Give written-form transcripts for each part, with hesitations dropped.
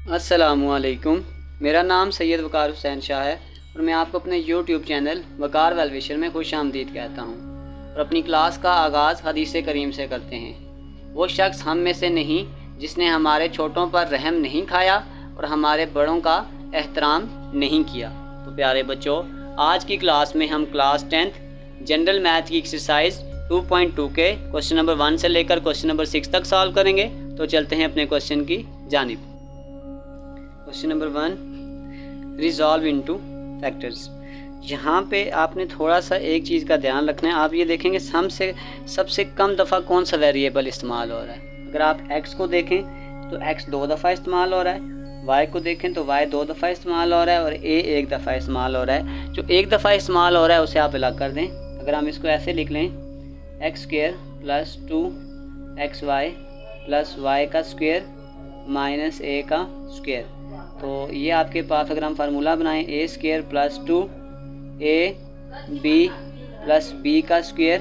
अस्सलामुअलैकुम। मेरा नाम सैयद वकार हुसैन शाह है और मैं आपको अपने यूट्यूब चैनल वकार वेलविशर में खुश आमदीद कहता हूँ। और अपनी क्लास का आगाज़ हदीस करीम से करते हैं। वो शख्स हम में से नहीं जिसने हमारे छोटों पर रहम नहीं खाया और हमारे बड़ों का एहतराम नहीं किया। तो प्यारे बच्चों, आज की क्लास में हम क्लास 10th जनरल मैथ की एक्सरसाइज 2.2 के क्वेश्चन नंबर 1 से लेकर क्वेश्चन नंबर 6 तक सॉल्व करेंगे। तो चलते हैं अपने क्वेश्चन की जानिब। Question number 1, resolve into factors. यहाँ पे आपने थोड़ा सा एक चीज़ का ध्यान रखना है। आप ये देखेंगे हमसे सबसे कम दफ़ा कौन सा वेरिएबल इस्तेमाल हो रहा है। अगर आप x को देखें तो x 2 दफ़ा इस्तेमाल हो रहा है, y को देखें तो y 2 दफ़ा इस्तेमाल हो रहा है और a 1 दफ़ा इस्तेमाल हो रहा है। जो 1 दफ़ा इस्तेमाल हो रहा है उसे आप अलग कर दें। अगर हम इसको ऐसे लिख लें, x² + 2xy + y का स्क्वायर माइनस a का स्क्वायर। तो ये आपके पास अगर हम फार्मूला बनाएं, a² + 2ab + b का स्क्वायर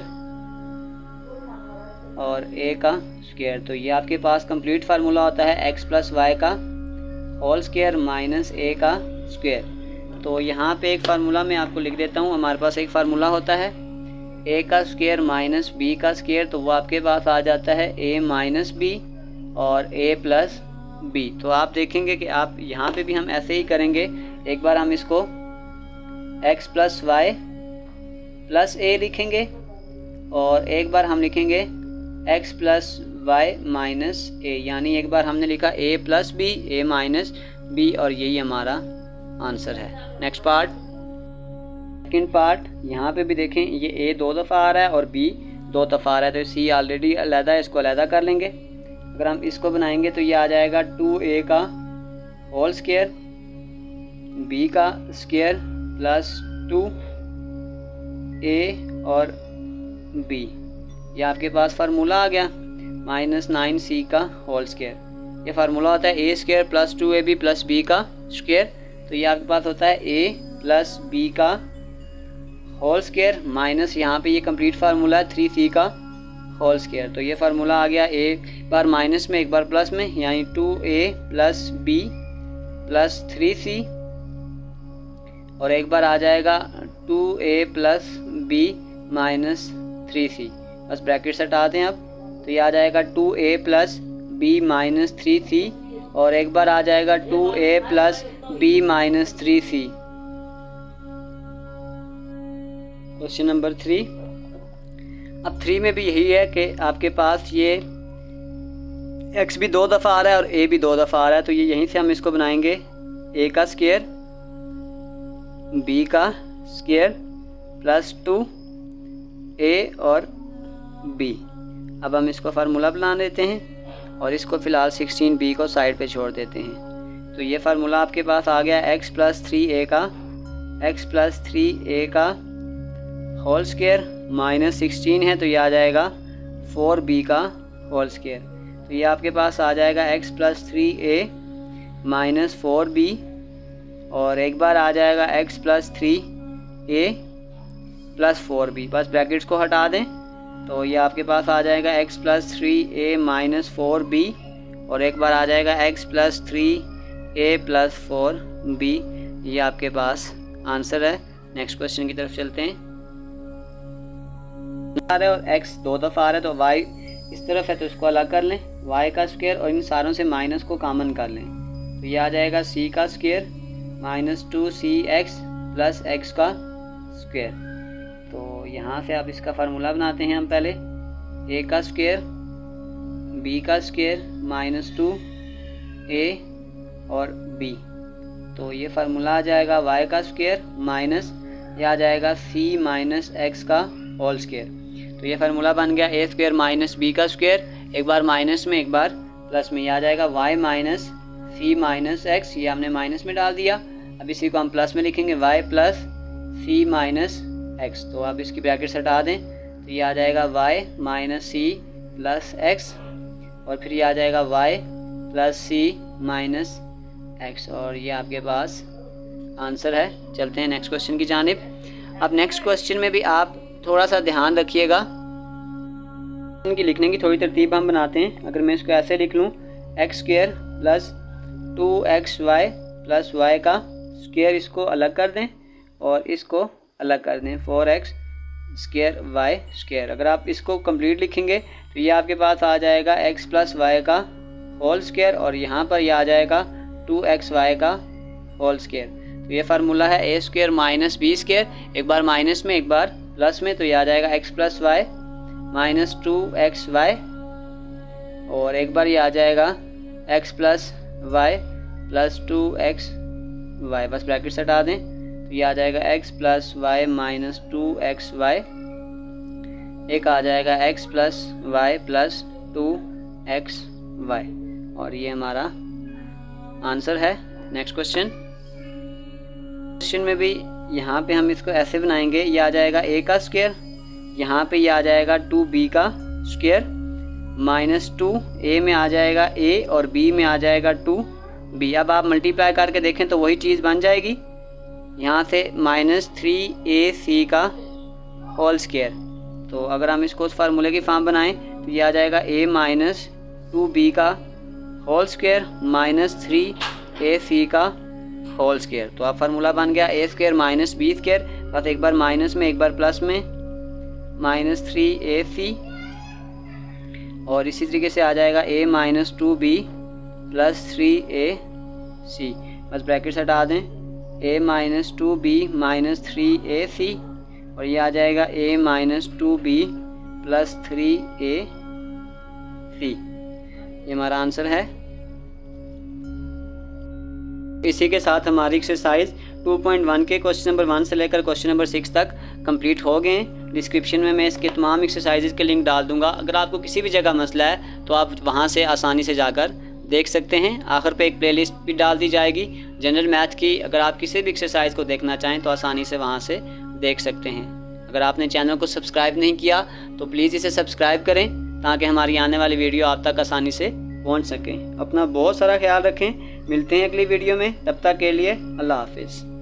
और a का स्क्वायर। तो ये आपके पास कंप्लीट फार्मूला होता है x + y का होल स्क्वायर माइनस a का स्क्वायर। तो यहाँ पे एक फार्मूला मैं आपको लिख देता हूँ। हमारे पास एक फार्मूला होता है a का स्क्वायर माइनस b का स्क्वायर, तो वो आपके पास आ जाता है a माइनस b और a प्लस b। तो आप देखेंगे कि आप यहाँ पे भी हम ऐसे ही करेंगे। एक बार हम इसको x + y + a लिखेंगे और एक बार हम लिखेंगे x + y माइनस a, यानी एक बार हमने लिखा a + b, a minus b और यही हमारा आंसर है। Next part, second part. यहाँ पे भी देखें ये a 2 दफ़ा आ रहा है और b 2 दफ़ा आ रहा है, तो c ऑलरेडी अलहदा है, इसको अलहदा कर लेंगे। अगर हम इसको बनाएंगे तो ये आ जाएगा 2a का होल स्क्वायर b का स्क्वायर प्लस 2a और b। ये आपके पास फार्मूला आ गया माइनस 9c का होल स्क्वायर। ये फार्मूला होता है a² + 2ab + b का स्क्वायर। तो ये आपके पास होता है a + b का होल स्क्वायर माइनस यहाँ पे ये कंप्लीट फार्मूला है 3c का होल स्क्वायर। तो ये फार्मूला आ गया एक बार माइनस में एक बार प्लस में, यानी 2a + b + 3c और एक बार आ जाएगा 2a + b - 3c। बस ब्रैकेट्स हटा दें अब, तो ये आ जाएगा 2a + b - 3c और एक बार आ जाएगा 2a + b - 3c। Question number 3। अब 3 में भी यही है कि आपके पास ये x भी 2 दफ़ा आ रहा है और a भी 2 दफ़ा आ रहा है। तो ये यहीं से हम इसको बनाएंगे a का स्क्वायर b का स्क्वायर प्लस 2a और b। अब हम इसको फार्मूला बना देते हैं और इसको फ़िलहाल 16b को साइड पे छोड़ देते हैं। तो ये फार्मूला आपके पास आ गया x + 3a का होल स्क्वायर माइनस 16 है, तो ये आ जाएगा 4b का होल स्क्वायर। तो ये आपके पास आ जाएगा x + 3a - 4b और एक बार आ जाएगा x + 3a + 4b। बस ब्रैकेट्स को हटा दें, तो ये आपके पास आ जाएगा x + 3a - 4b और एक बार आ जाएगा x + 3a + 4b। ये आपके पास आंसर है। नेक्स्ट क्वेश्चन की तरफ चलते हैं। आ रहा है और x 2 दफ़ा आ रहा है, तो y इस तरफ है तो इसको अलग कर लें, y का स्क्वायर और इन सारों से माइनस को कॉमन कर लें। तो ये आ जाएगा c का स्क्वायर - 2cx + x का स्क्वायर। तो यहाँ से आप इसका फार्मूला बनाते हैं। हम पहले a का स्क्वायर b का स्क्वायर - 2a और b। तो ये फार्मूला आ जाएगा y का स्क्वायर माइनस ये आ जाएगा c - x का होल स्क्वायर। तो ये फार्मूला बन गया a² - b का स्क्वायर, एक बार माइनस में एक बार प्लस में। ये आ जाएगा y - c - x, ये हमने माइनस में डाल दिया। अब इसी को हम प्लस में लिखेंगे y + c - x। तो आप इसकी ब्रैकेट्स हटा दें, तो ये आ जाएगा y - c + x और फिर ये आ जाएगा y + c - x और ये आपके पास आंसर है। चलते हैं नेक्स्ट क्वेश्चन की जानिब। अब नेक्स्ट क्वेश्चन में भी आप थोड़ा सा ध्यान रखिएगा। इनकी लिखने की थोड़ी तरतीब हम बनाते हैं। अगर मैं इसको ऐसे लिख लूँ x² + 2xy प्लस वाई का स्क्वायर, इसको अलग कर दें और इसको अलग कर दें, 4x स्क्वायर वाई स्क्वायर। अगर आप इसको कंप्लीट लिखेंगे तो ये आपके पास आ जाएगा x प्लस वाई का होल स्क्वायर और यहाँ पर ये आ जाएगा 2xy का होल स्क्वायर। तो ये फार्मूला है a square minus B square, एक बार माइनस में एक बार प्लस में, तो ये आ जाएगा x plus Y minus 2xy और एक बार ये आ जाएगा x plus Y plus 2xy, बस ब्रैकेट से हटा दें तो ये आ जाएगा x plus Y minus 2xy, एक आ जाएगा x plus Y plus 2xy और ये हमारा आंसर है। नेक्स्ट क्वेश्चन में भी यहाँ पे हम इसको ऐसे बनाएंगे, ये आ जाएगा a का स्क्वायर, यहाँ पे ये आ जाएगा 2b का स्क्वायर माइनस 2, a में आ जाएगा a और b में आ जाएगा 2b। अब आप मल्टीप्लाई करके देखें तो वही चीज़ बन जाएगी, यहाँ से माइनस 3ac का होल स्क्वायर। तो अगर हम इसको उस फार्मूले की फॉर्म बनाएं तो ये आ जाएगा a माइनस 2b का होल स्क्वायर माइनस 3ac का होल स्क्वायर। तो अब फार्मूला बन गया a square minus B square, बस एक बार माइनस में एक बार प्लस में, माइनस 3ac और इसी तरीके से आ जाएगा a minus 2b plus 3ac, बस ब्रैकेट से हटा दें, a minus 2b minus 3ac और ये आ जाएगा a minus 2b plus 3ac, ये हमारा आंसर है। इसी के साथ हमारी एक्सरसाइज 2.1 के क्वेश्चन नंबर 1 से लेकर क्वेश्चन नंबर 6 तक कंप्लीट हो गए हैं। डिस्क्रिप्शन में मैं इसके तमाम एक्सरसाइजेज के लिंक डाल दूंगा, अगर आपको किसी भी जगह मसला है तो आप वहां से आसानी से जाकर देख सकते हैं। आखिर पे एक प्लेलिस्ट भी डाल दी जाएगी जनरल मैथ की, अगर आप किसी भी एक्सरसाइज को देखना चाहें तो आसानी से वहाँ से देख सकते हैं। अगर आपने चैनल को सब्सक्राइब नहीं किया तो प्लीज़ इसे सब्सक्राइब करें ताकि हमारी आने वाली वीडियो आप तक आसानी से पहुँच सकें। अपना बहुत सारा ख्याल रखें, मिलते हैं अगली वीडियो में, तब तक के लिए अल्लाह हाफिज़।